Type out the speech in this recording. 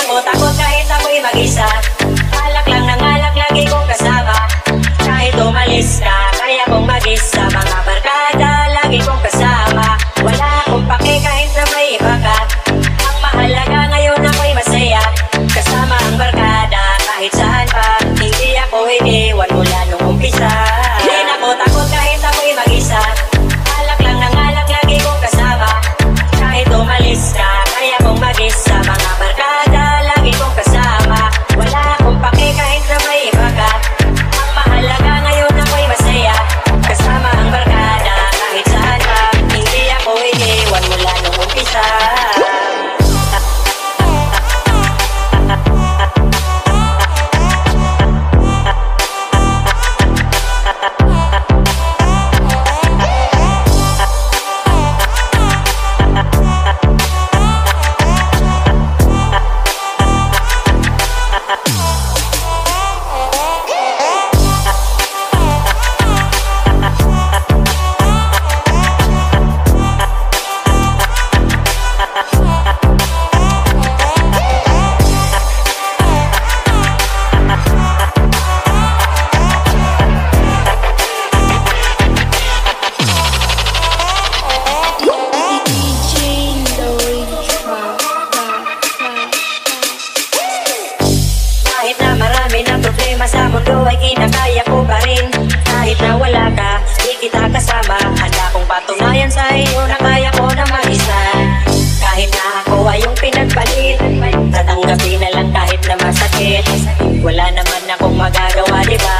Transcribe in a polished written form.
ako takot kahit ako'y mag-isa. Alak lang ng alak, lagi kong kasama. Kahit umalis ka, kaya kong mag-isa. Mga barkada, lagi kong kasama. Wala akong pake kahit na may iba ka. Ang mahalaga ngayon ako'y masaya. Kasama ang barkada, kahit saan pa. Hindi ako iniwan mula nung umpisa. Di na ako takot kahit ako'y mag-isa. Alak lang ng alak, lagi kong kasama. Kahit umalis ka, kaya kong mag-isa. Mga barkada, lagi kong kasama. Wala akong pake kahit na may iba ka. Ang mahalaga ngayon ako'y masaya. Kasama ang barkada, kahit saan pa. Hindi ako iniwan mula nung umpisa. Kahit na marami ng problema sa mundo ay kinakaya ko pa rin. Kahit na wala ka, di kita kasama. Handa kong patunayan sa iyo na kaya ko na mag-isa. Kahit na ako ay yung pinagpalit, tatanggapin na lang kahit na masakit. Wala naman akong magagawa, diba?